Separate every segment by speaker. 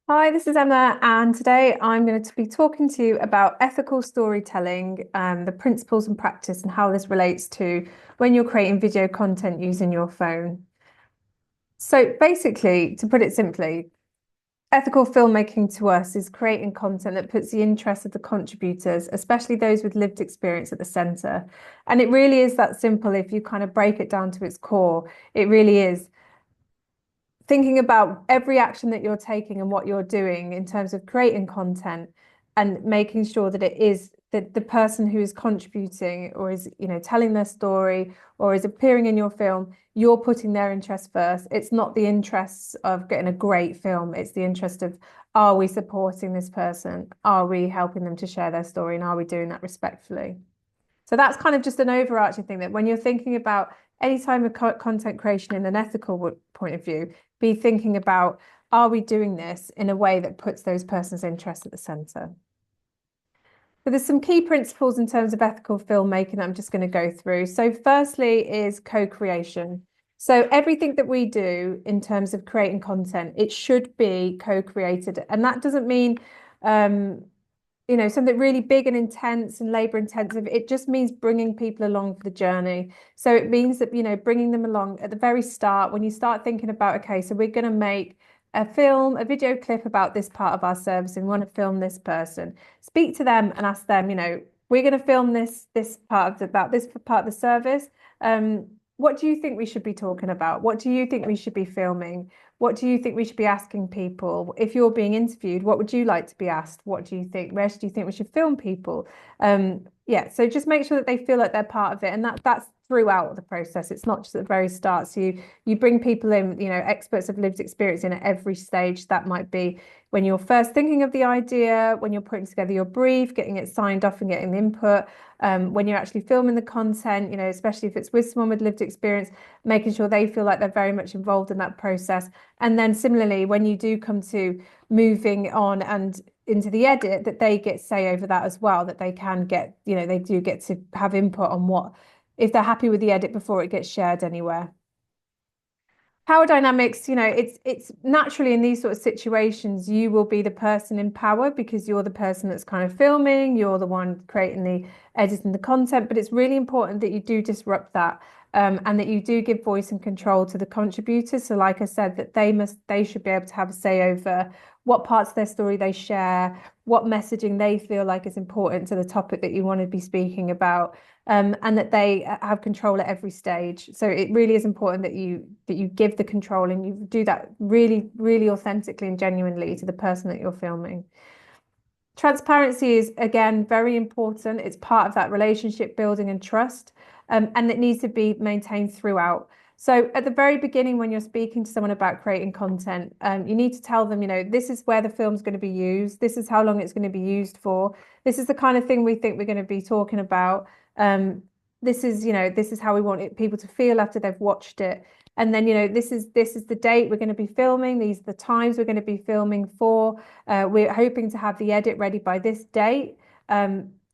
Speaker 1: Hi, this is Emma, and today I'm going to be talking to you about ethical storytelling, the principles and practice, and how this relates to when you're creating video content using your phone. So, basically, to put it simply, ethical filmmaking to us is creating content that puts the interests of the contributors, especially those with lived experience, at the center. And it really is that simple if you kind of break it down to its core. It really is thinking about every action that you're taking and what you're doing in terms of creating content and making sure that it is that the person who is contributing or is, telling their story or is appearing in your film, you're putting their interests first. It's not the interests of getting a great film. It's the interest of, are we supporting this person? Are we helping them to share their story? And are we doing that respectfully? So that's kind of just an overarching thing that when you're thinking about any type of content creation in an ethical point of view, be thinking about, are we doing this in a way that puts those person's interests at the center? But there's some key principles in terms of ethical filmmaking that I'm just going to go through. So firstly is co-creation. So everything that we do in terms of creating content, it should be co-created. And that doesn't mean something really big and intense and labor intensive. It just means bringing people along for the journey. So it means that, bringing them along at the very start when you start thinking about, okay, so we're going to make a video clip about this part of our service and want to film this person. Speak to them and ask them, we're going to film this part of about this part of the service. What do you think we should be talking about? What do you think we should be filming? What do you think we should be asking people? If you're being interviewed, what would you like to be asked? What do you think? Where do you think we should film people? Yeah, so just make sure that they feel like they're part of it, and that's throughout the process. It's not just at the very start. So you bring people in, experts of lived experience in at every stage. That might be when you're first thinking of the idea, when you're putting together your brief, getting it signed off and getting the input, when you're actually filming the content, especially if it's with someone with lived experience, making sure they feel like they're very much involved in that process. And then similarly, when you do come to moving on and into the edit, that they get say over that as well, that they can get, they do get to have input on what, if they're happy with the edit before it gets shared anywhere. Power dynamics, it's naturally in these sort of situations, you will be the person in power because you're the person that's kind of filming, you're the one creating the editing the content, but it's really important that you do disrupt that. And that you do give voice and control to the contributors. So like I said, that they should be able to have a say over what parts of their story they share, what messaging they feel like is important to the topic that you want to be speaking about, and that they have control at every stage. So it really is important that you give the control and you do that really, really authentically and genuinely to the person that you're filming. Transparency is, again, very important. It's part of that relationship building and trust, and it needs to be maintained throughout. So at the very beginning, when you're speaking to someone about creating content, you need to tell them, this is where the film's going to be used. This is how long it's going to be used for. This is the kind of thing we think we're going to be talking about. This is how we want people to feel after they've watched it. And then, this is the date we're going to be filming. These are the times we're going to be filming for. We're hoping to have the edit ready by this date.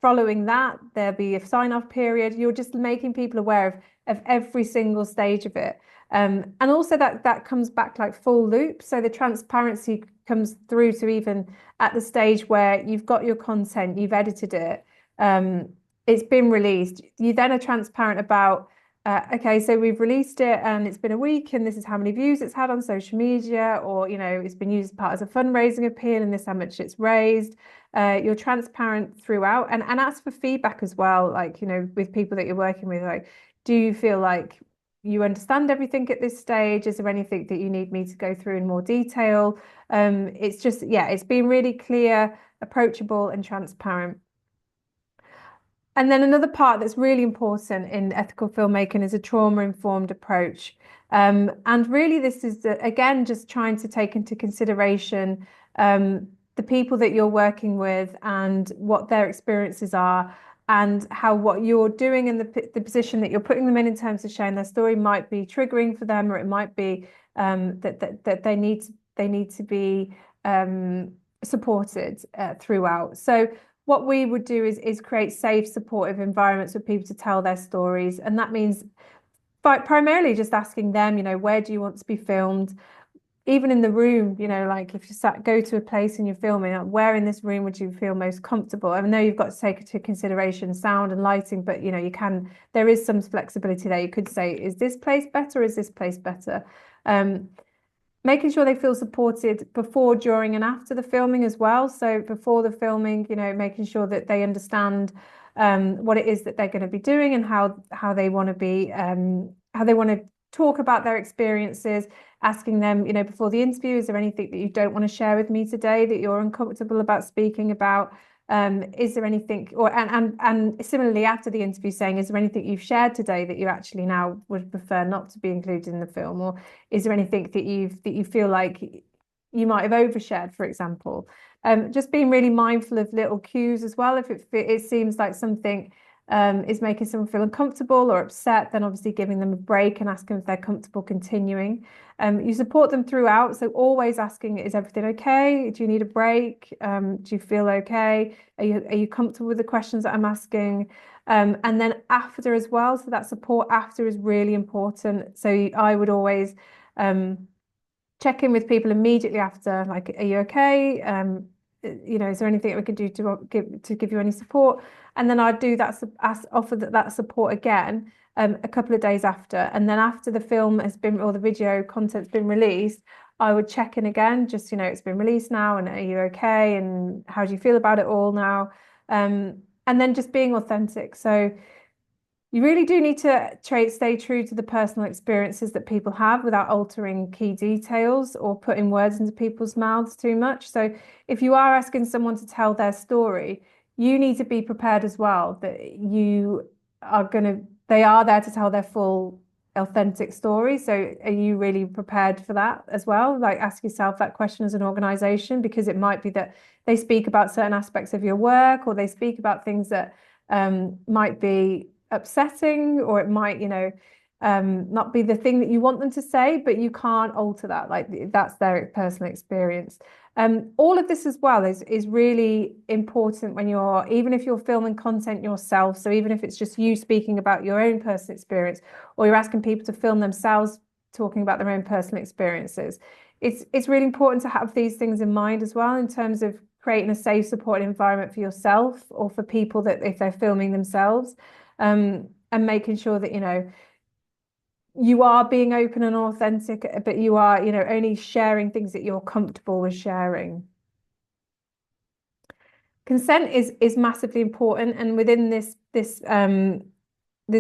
Speaker 1: Following that, there'll be a sign-off period. You're just making people aware of every single stage of it. And also that comes back like full loop. So the transparency comes through to even at the stage where you've got your content, you've edited it, it's been released. You then are transparent about okay, so we've released it and it's been a week and this is how many views it's had on social media, or, it's been used part as a fundraising appeal and this is how much it's raised. You're transparent throughout and ask for feedback as well. Like, with people that you're working with, like, do you feel like you understand everything at this stage? Is there anything that you need me to go through in more detail? It's just, yeah, it's been really clear, approachable and transparent. And then another part that's really important in ethical filmmaking is a trauma-informed approach. And really, this is, again, just trying to take into consideration the people that you're working with and what their experiences are, and how what you're doing and the position that you're putting them in terms of sharing their story might be triggering for them, or it might be that they need to be supported throughout. So what we would do is create safe, supportive environments for people to tell their stories. And that means by primarily just asking them, where do you want to be filmed? even in the room, you know, like if you go to a place and you're filming, like, where in this room would you feel most comfortable? I know you've got to take into consideration sound and lighting, but you know, there is some flexibility there. You could say, is this place better? Is this place better? Making sure they feel supported before, during, and after the filming as well. So before the filming, you know, making sure that they understand what it is that they're going to be doing and how they want to be, how they want to talk about their experiences, asking them, you know, before the interview, is there anything that you don't want to share with me today that you're uncomfortable about speaking about? Is there anything, and similarly after the interview, saying, is there anything you've shared today that you actually now would prefer not to be included in the film? Or is there anything that you feel like you might have overshared, for example? Just being really mindful of little cues as well. If it seems like something is making someone feel uncomfortable or upset, then obviously giving them a break and asking if they're comfortable continuing. You support them throughout, so always asking, is everything okay? Do you need a break? Do you feel okay? Are you comfortable with the questions that I'm asking? And then after as well, so that support after is really important. So I would always check in with people immediately after, like, are you okay? You know, is there anything that we could do to give you any support? And then I'd do that, offer that support again a couple of days after. And then after the film has been, or the video content's been released, I would check in again, just, you know, it's been released now, and are you okay? And how do you feel about it all now? And then just being authentic. So you really do need to stay true to the personal experiences that people have without altering key details or putting words into people's mouths too much. So if you are asking someone to tell their story, you need to be prepared as well that they are there to tell their full authentic story. So are you really prepared for that as well? Like, ask yourself that question as an organization, because it might be that they speak about certain aspects of your work, or they speak about things that might be upsetting, or it might, you know, not be the thing that you want them to say, but you can't alter that. Like, that's their personal experience. All of this as well is really important when even if you're filming content yourself. So even if it's just you speaking about your own personal experience, or you're asking people to film themselves talking about their own personal experiences, it's really important to have these things in mind as well, in terms of creating a safe, supportive environment for yourself, or for people that if they're filming themselves. And making sure that, you know, you are being open and authentic, but you are, you know, only sharing things that you're comfortable with sharing. Consent is massively important, and within this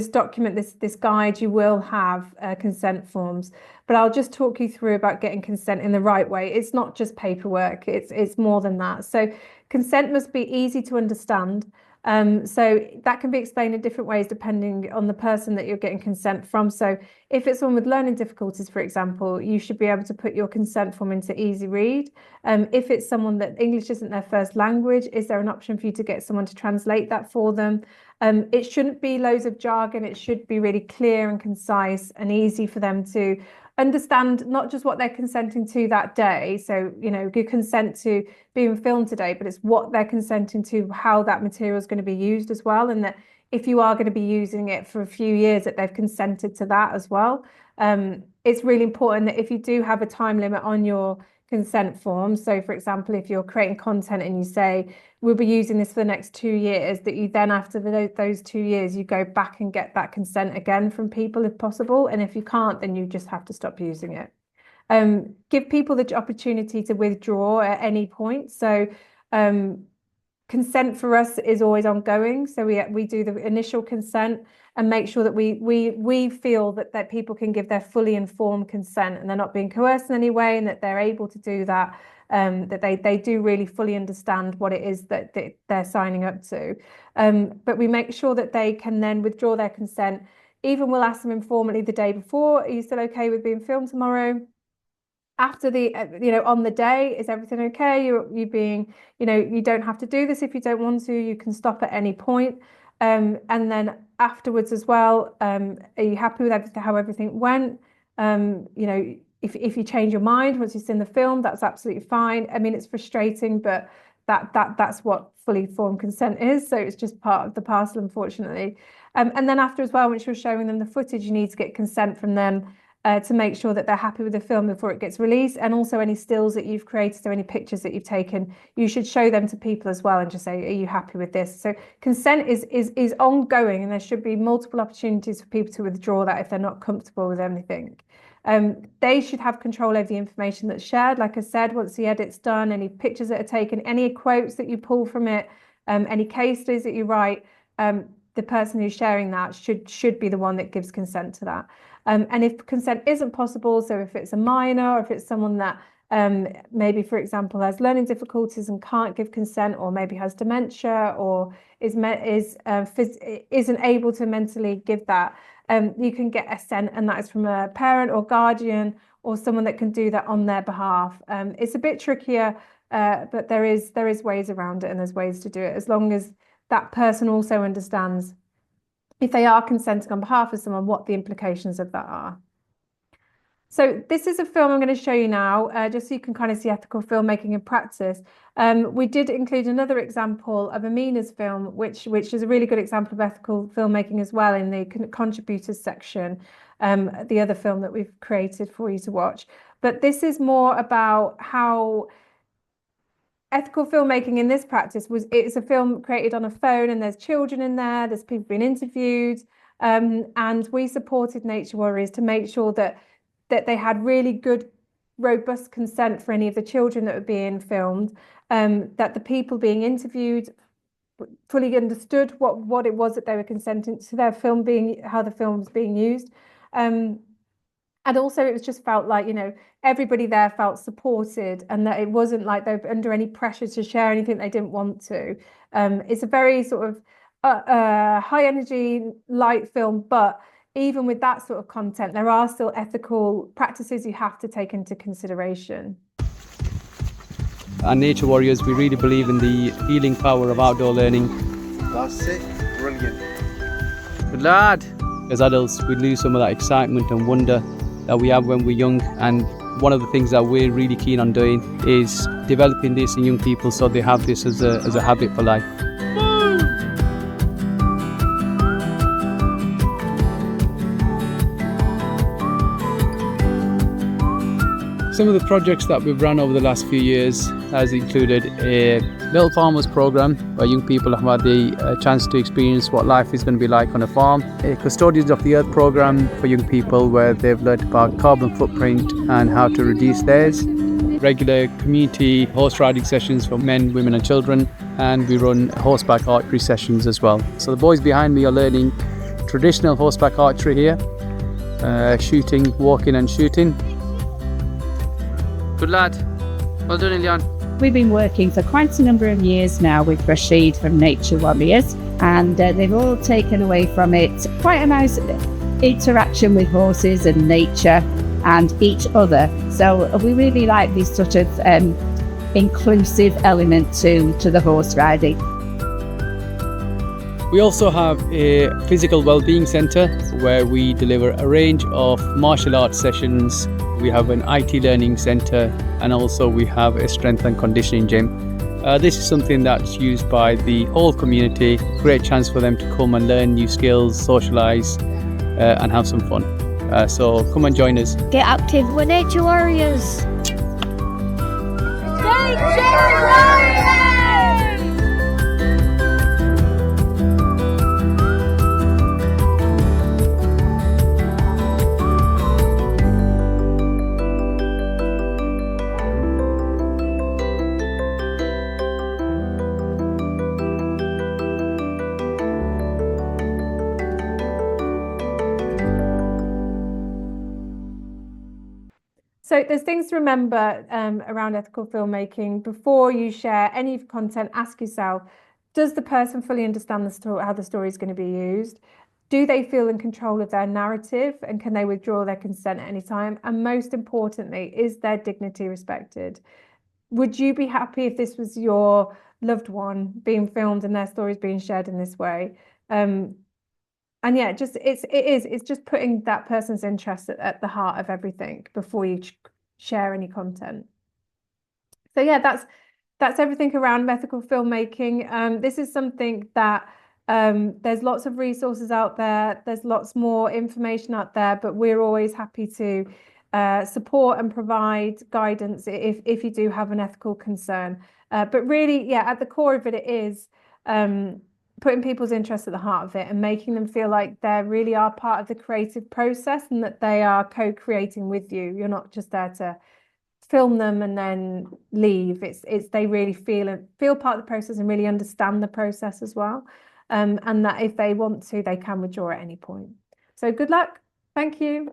Speaker 1: document, this guide, you will have consent forms, but I'll just talk you through about getting consent in the right way. It's not just paperwork, it's more than that. So consent must be easy to understand. So that can be explained in different ways depending on the person that you're getting consent from. So if it's someone with learning difficulties, for example, you should be able to put your consent form into easy read. If it's someone that English isn't their first language, is there an option for you to get someone to translate that for them? It shouldn't be loads of jargon. It should be really clear and concise and easy for them to understand, not just what they're consenting to that day. So, you know, you consent to being filmed today, but it's what they're consenting to, how that material is going to be used as well. And that if you are going to be using it for a few years, that they've consented to that as well. It's really important that if you do have a time limit on your consent form, so for example, if you're creating content and you say, we'll be using this for the next 2 years, that you then, after those 2 years, you go back and get that consent again from people if possible. And if you can't, then you just have to stop using it. Give people the opportunity to withdraw at any point. So consent for us is always ongoing. So we do the initial consent and make sure that we feel that people can give their fully informed consent, and they're not being coerced in any way, and that they're able to do that, that they do really fully understand what it is that they're signing up to. But we make sure that they can then withdraw their consent. Even we'll ask them informally the day before, are you still okay with being filmed tomorrow? After the, you know, on the day, is everything okay? You being, you know, you don't have to do this if you don't want to. You can stop at any point. And then afterwards as well, are you happy with everything, how everything went? You know, if you change your mind once you've seen the film, that's absolutely fine. I mean, it's frustrating, but that's what fully formed consent is. So it's just part of the parcel, unfortunately. And then after as well, once you're showing them the footage, you need to get consent from them to make sure that they're happy with the film before it gets released. And also any stills that you've created or any pictures that you've taken, you should show them to people as well and just say, are you happy with this? So consent is ongoing, and there should be multiple opportunities for people to withdraw that if they're not comfortable with anything. They should have control over the information that's shared. Like I said, once the edit's done, any pictures that are taken, any quotes that you pull from it, any case studies that you write, the person who's sharing that should be the one that gives consent to that. And if consent isn't possible, so if it's a minor, or if it's someone that maybe, for example, has learning difficulties and can't give consent, or maybe has dementia, or isn't able to mentally give that, you can get assent, and that is from a parent or guardian or someone that can do that on their behalf. It's a bit trickier, but there is ways around it, and there's ways to do it, as long as that person also understands, if they are consenting on behalf of someone, what the implications of that are. So this is a film I'm going to show you now, just so you can kind of see ethical filmmaking in practice. We did include another example of Amina's film, which is a really good example of ethical filmmaking as well, in the contributors section, the other film that we've created for you to watch. But this is more about how ethical filmmaking in this practice it's a film created on a phone, and there's children in there's people being interviewed, and we supported Nature Warriors to make sure that they had really good, robust consent for any of the children that were being filmed, that the people being interviewed fully understood what it was that they were consenting to their film being, how the film was being used. And also it was just felt like, everybody there felt supported, and that it wasn't like they were under any pressure to share anything they didn't want to. It's a very sort of high energy, light film, but even with that sort of content, there are still ethical practices you have to take into consideration.
Speaker 2: At Nature Warriors, we really believe in the healing power of outdoor learning.
Speaker 3: That's it, brilliant.
Speaker 2: Good lad! As adults, we lose some of that excitement and wonder that we have when we're young, and one of the things that we're really keen on doing is developing this in young people so they have this as a habit for life. Some of the projects that we've run over the last few years has included a Little Farmers program, where young people have had the chance to experience what life is going to be like on a farm. A Custodians of the Earth program for young people, where they've learnt about carbon footprint and how to reduce theirs. Regular community horse riding sessions for men, women and children, and we run horseback archery sessions as well. So the boys behind me are learning traditional horseback archery here, shooting, walking and shooting. Good lad. Well done, Ilyan.
Speaker 4: We've been working for quite a number of years now with Rashid from Nature Warriors, and they've all taken away from it quite a nice interaction with horses and nature and each other. So we really like this sort of inclusive element to the horse riding.
Speaker 2: We also have a physical wellbeing centre where we deliver a range of martial arts sessions. We have an IT learning centre, and also we have a strength and conditioning gym. This is something that's used by the whole community. Great chance for them to come and learn new skills, socialise and have some fun. So come and join us.
Speaker 5: Get active with Nature Warriors! Nature Warriors!
Speaker 1: So there's things to remember around ethical filmmaking. Before you share any content, ask yourself, does the person fully understand the story, how the story is going to be used? Do they feel in control of their narrative, and can they withdraw their consent at any time? And most importantly, is their dignity respected? Would you be happy if this was your loved one being filmed and their stories being shared in this way? And yeah, it's just putting that person's interest at the heart of everything before you share any content. So yeah, that's everything around ethical filmmaking. This is something that There's lots of resources out there. There's lots more information out there, but we're always happy to support and provide guidance if you do have an ethical concern. But really, yeah, at the core of it, it is putting people's interests at the heart of it and making them feel like they really are part of the creative process and that they are co-creating with you. You're not just there to film them and then leave. It's they really feel part of the process and really understand the process as well. And that if they want to, they can withdraw at any point. So good luck. Thank you.